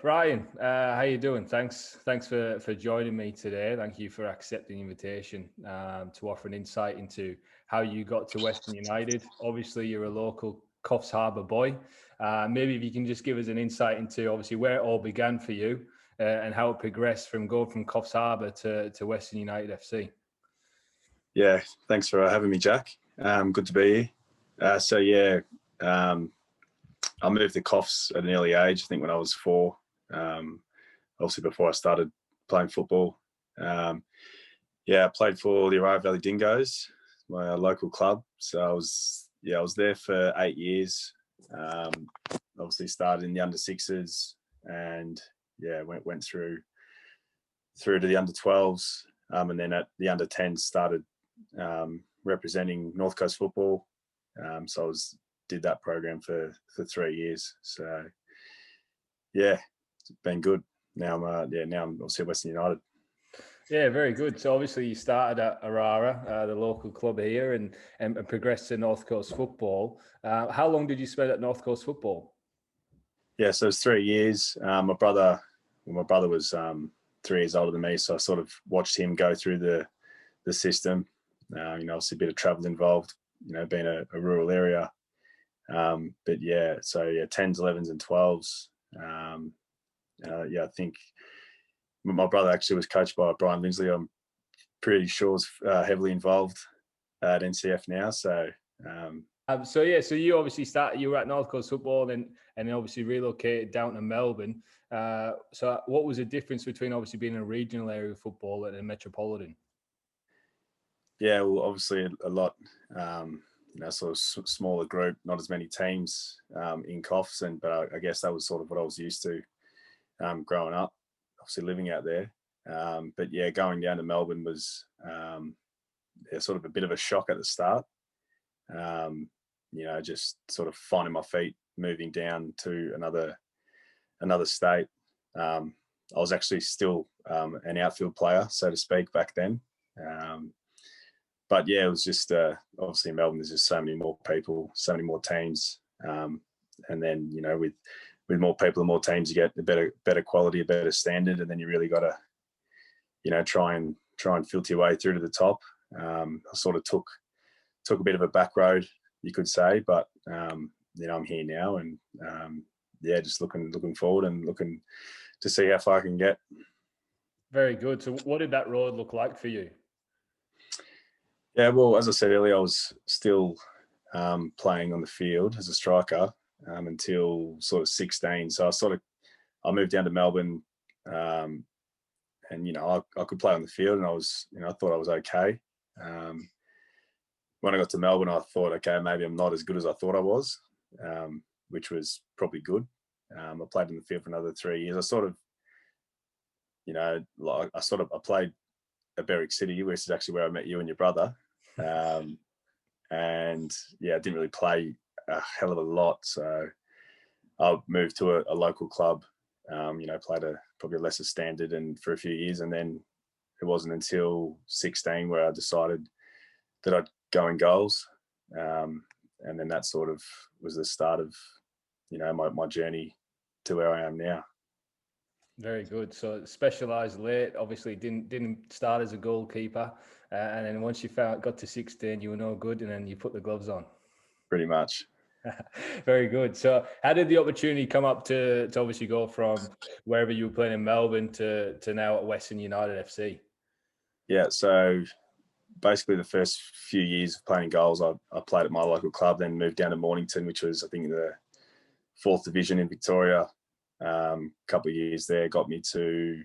Ryan, how you doing? Thanks for joining me today. Thank you for accepting the invitation to offer an insight into how you got to Western United. Obviously, you're a local Coffs Harbour boy. Maybe if you can just give us an insight into obviously where it all began for you and how it progressed from going from Coffs Harbour to Western United FC. Yeah, thanks for having me, Jack. Good to be here. I moved to Coffs at an early age. I think when I was 4. Obviously, before I started playing football. I played for the Arrive Valley Dingoes, my local club. So I was there for 8 years. Obviously, started in the under sixes, and went through to the under 12s, and then at the under 10s started representing North Coast football. So I did that program for 3 years. So yeah, it's been good. Now I'm obviously at Western United. Yeah, very good. So obviously you started at Aurora, the local club here, and progressed to North Coast football. How long did you spend at North Coast football? Yeah, so it's 3 years. My brother was 3 years older than me, so I sort of watched him go through the system. Obviously a bit of travel involved, being a rural area. But yeah, so 10s, 11s and 12s. I think my brother actually was coached by Brian Lindsley. I'm pretty sure is heavily involved at NCF now. So so you obviously you were at North Coast football and then obviously relocated down to Melbourne. So what was the difference between obviously being a regional area of football and a metropolitan? Yeah, well, obviously a lot, sort of smaller group, not as many teams in Coffs, but I guess that was sort of what I was used to growing up, obviously living out there. But yeah, going down to Melbourne was sort of a bit of a shock at the start. Just sort of finding my feet, moving down to another state. I was actually still an outfield player, so to speak, back then. But yeah, it was just obviously in Melbourne, there's just so many more people, so many more teams. And then, with more people and more teams, you get a better quality, a better standard. And then you really got to, try and filter your way through to the top. I sort of took a bit of a back road, you could say, but, I'm here now and, just looking forward and looking to see how far I can get. Very good. So what did that road look like for you? Yeah, well, as I said earlier, I was still playing on the field as a striker until sort of 16. So I moved down to Melbourne, and I could play on the field, and I thought I was okay. When I got to Melbourne, I thought, okay, maybe I'm not as good as I thought I was, which was probably good. I played on the field for another 3 years. I played at Berwick City, which is actually where I met you and your brother. And yeah, I didn't really play a hell of a lot. So I moved to a local club, played probably a lesser standard and for a few years. And then it wasn't until 16 where I decided that I'd go in goals. And then that sort of was the start of, my journey to where I am now. Very good. So specialised late, obviously didn't start as a goalkeeper. And then once you got to 16, you were no good, and then you put the gloves on. Pretty much. Very good. So how did the opportunity come up to obviously go from wherever you were playing in Melbourne to now at Western United FC? Yeah, so basically the first few years of playing goals, I played at my local club, then moved down to Mornington, which was, I think, in the 4th division in Victoria. Couple of years there got me to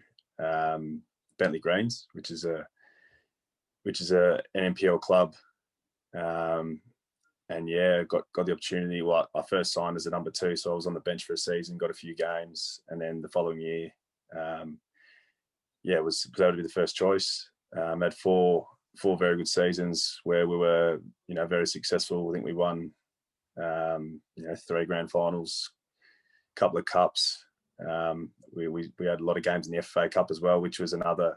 Bentley Greens, which is a NPL club. And yeah, got the opportunity. Well, I first signed as a number 2, so I was on the bench for a season, got a few games, and then the following year, was able to be the first choice. Had four very good seasons where we were, very successful. I think we won, 3 grand finals, a couple of cups. We had a lot of games in the FA Cup as well, which was a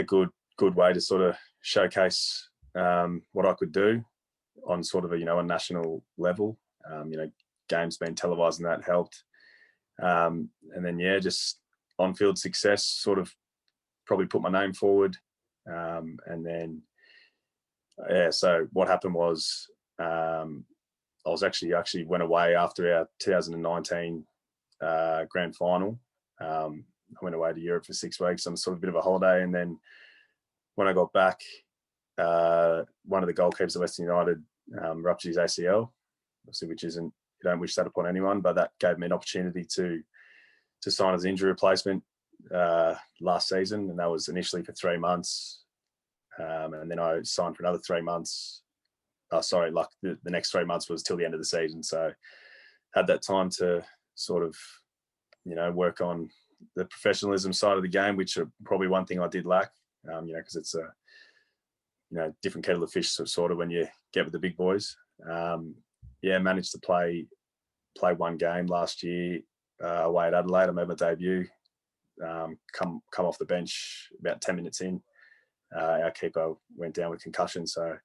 good way to sort of showcase what I could do on sort of a national level. Games being televised and that helped. And then, yeah, just on-field success sort of probably put my name forward. And then, yeah, so what happened was I was actually went away after our 2019 grand final. I went away to Europe for 6 weeks on sort of a bit of a holiday. And then when I got back, one of the goalkeepers at Western United ruptured his ACL, obviously, which isn't, you don't wish that upon anyone, but that gave me an opportunity to sign as injury replacement last season. And that was initially for 3 months. And then I signed for another 3 months. Like the next 3 months was till the end of the season. So had that time to sort of, work on the professionalism side of the game, which are probably one thing I did lack, because it's a, different kettle of fish sort of when you get with the big boys. Managed to play one game last year away at Adelaide. I made my debut, come off the bench about 10 minutes in. Our keeper went down with concussion, so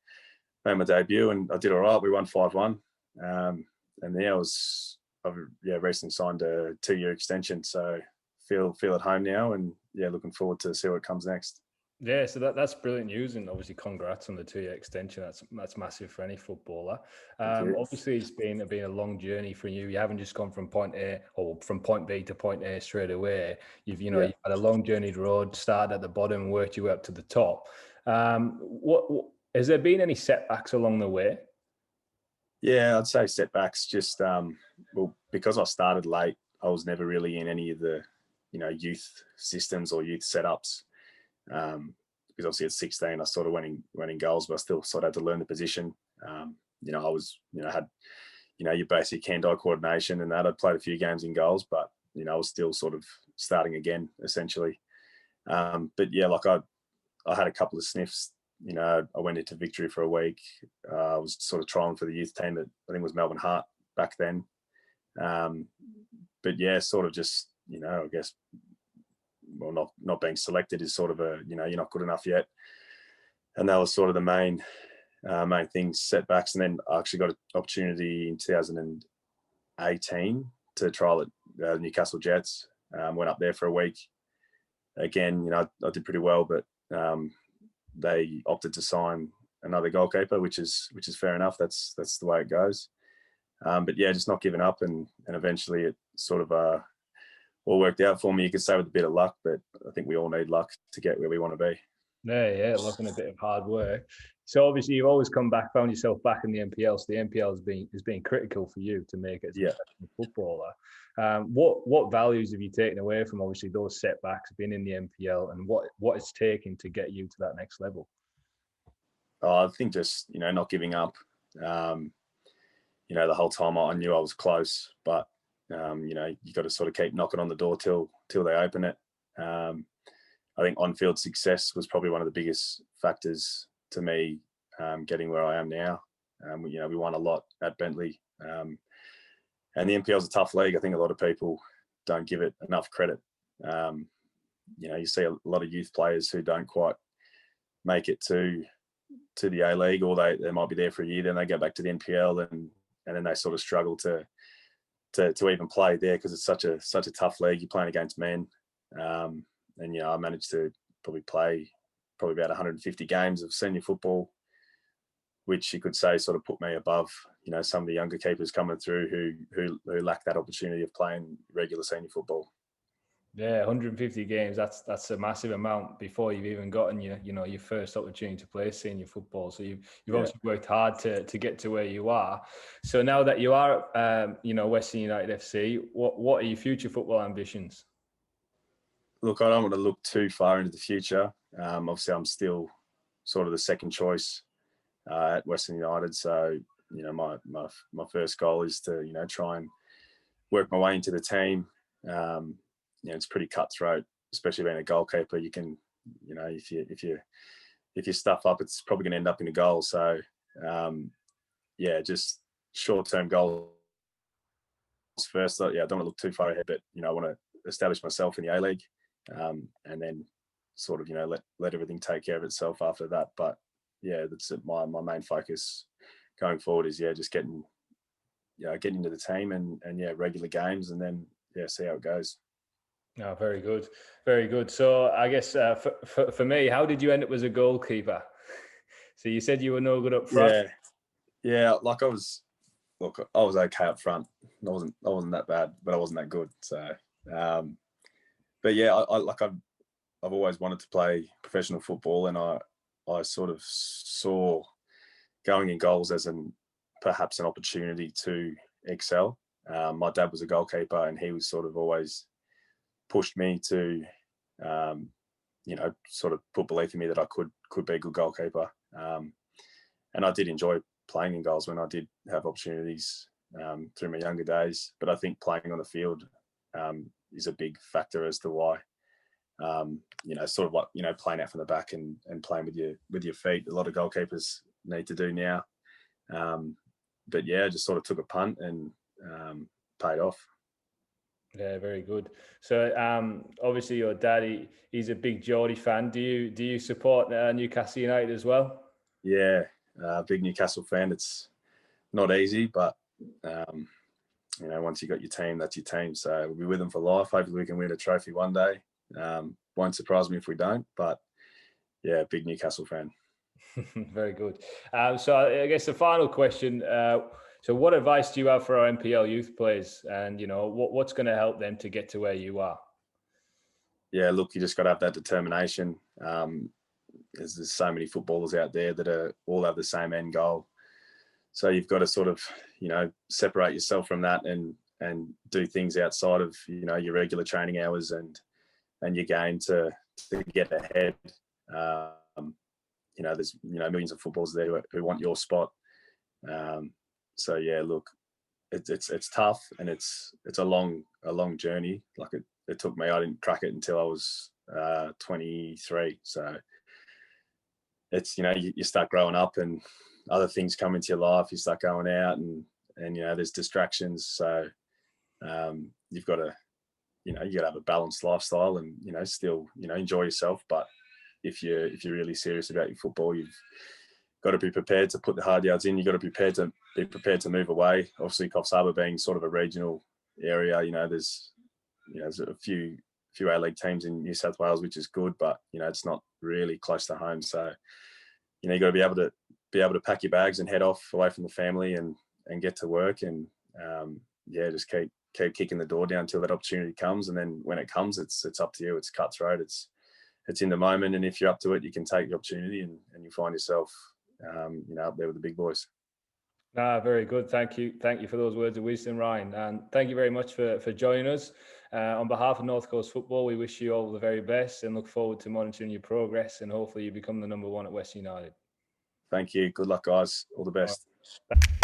made my debut and I did all right. We won 5-1. And then I've recently signed a 2-year extension, so feel at home now, and looking forward to see what comes next. Yeah, so that's brilliant news, and obviously congrats on the 2-year extension. That's massive for any footballer. Obviously, it's been a long journey for you. You haven't just gone from point A or from point B to point A straight away. You've had a long journeyed road, started at the bottom, and worked your way up to the top. What has there been any setbacks along the way? Yeah, I'd say setbacks. Just because I started late, I was never really in any of the youth systems or youth setups. Because obviously at 16 I sort of went in goals, but I still sort of had to learn the position. I was had your basic hand-eye coordination and that. I'd played a few games in goals, but I was still sort of starting again essentially. But yeah, like I had a couple of sniffs. I went into Victory for a week. I was sort of trialing for the youth team at, I think it was Melbourne Heart back then. But yeah, sort of just I guess, well, not being selected is sort of a, you're not good enough yet. And that was sort of the main things, setbacks. And then I actually got an opportunity in 2018 to trial at Newcastle Jets. Went up there for a week. Again, I did pretty well, but they opted to sign another goalkeeper, which is fair enough. That's the way it goes. But yeah, just not giving up, and eventually it sort of all worked out for me. You could say with a bit of luck, but I think we all need luck to get where we want to be. Yeah, luck and a bit of hard work. So obviously you've always found yourself back in the NPL. So the NPL has been critical for you to make it as a professional footballer. What values have you taken away from obviously those setbacks, being in the NPL, and what it's taken to get you to that next level? I think just not giving up. The whole time I knew I was close, but you got to sort of keep knocking on the door till they open it. I think on-field success was probably one of the biggest factors to me getting where I am now. We won a lot at Bentley, and the NPL is a tough league. I think a lot of people don't give it enough credit. You see a lot of youth players who don't quite make it to the A League, or they might be there for a year, then they go back to the NPL, and then they sort of struggle to even play there because it's such a tough league. You're playing against men. And I managed to probably play about 150 games of senior football, which you could say sort of put me above some of the younger keepers coming through who lack that opportunity of playing regular senior football. Yeah, 150 games. That's a massive amount before you've even gotten your first opportunity to play senior football. So you've obviously worked hard to get to where you are. So now that you are Western United FC, what are your future football ambitions? Look, I don't want to look too far into the future. Obviously, I'm still sort of the second choice at Western United. So, my first goal is to, try and work my way into the team. It's pretty cutthroat, especially being a goalkeeper. You can, if you stuff up, it's probably going to end up in a goal. So, just short-term goals first. I don't want to look too far ahead, but I want to establish myself in the A League. And then sort of, let everything take care of itself after that. But that's my main focus going forward is just getting into the team and regular games, and then yeah, see how it goes. Oh, very good, very good. So I guess for me, how did you end up as a goalkeeper? So you said you were no good up front. Yeah. Like I was okay up front. I wasn't that bad, but I wasn't that good. So, but yeah, I've always wanted to play professional football, and I sort of saw going in goals as perhaps an opportunity to excel. My dad was a goalkeeper, and he was sort of always pushed me to, sort of put belief in me that I could be a good goalkeeper. And I did enjoy playing in goals when I did have opportunities through my younger days. But I think playing on the field is a big factor as to why. Sort of like playing out from the back and playing with your feet. A lot of goalkeepers need to do now. But yeah, just sort of took a punt and paid off. Yeah, very good. So obviously your dad, he's a big Geordie fan. Do you support Newcastle United as well? Yeah, big Newcastle fan. It's not easy, but once you got your team, that's your team. So we'll be with them for life. Hopefully we can win a trophy one day. Won't surprise me if we don't, but yeah, big Newcastle fan. Very good. So I guess the final question. So what advice do you have for our NPL youth players, and what's going to help them to get to where you are? Yeah, look, you just got to have that determination. There's so many footballers out there that all have the same end goal. So you've got to sort of, separate yourself from that and do things outside of, your regular training hours and your game to get ahead. There's millions of footballers there who want your spot. So yeah, look, it's tough and it's a long journey. Like it took me. I didn't crack it until I was 23. So it's you start growing up and other things come into your life. You start going out and there's distractions. So you've got to you got to have a balanced lifestyle and still enjoy yourself. But if you're really serious about your football, you've got to be prepared to put the hard yards in. You've got to be prepared to move away. Obviously, Coffs Harbour being sort of a regional area, there's a few A-League teams in New South Wales, which is good, but it's not really close to home. So you got to be able to pack your bags and head off away from the family and get to work and just keep kicking the door down until that opportunity comes. And then when it comes, it's up to you. It's cutthroat. It's in the moment, and if you're up to it, you can take the opportunity and you find yourself up there with the big boys. Very good. Thank you for those words of wisdom, Ryan, and thank you very much for joining us. On behalf of North Coast Football, we wish you all the very best and look forward to monitoring your progress, and hopefully you become the number one at Western United. Thank you. Good luck, guys. All the best. All right.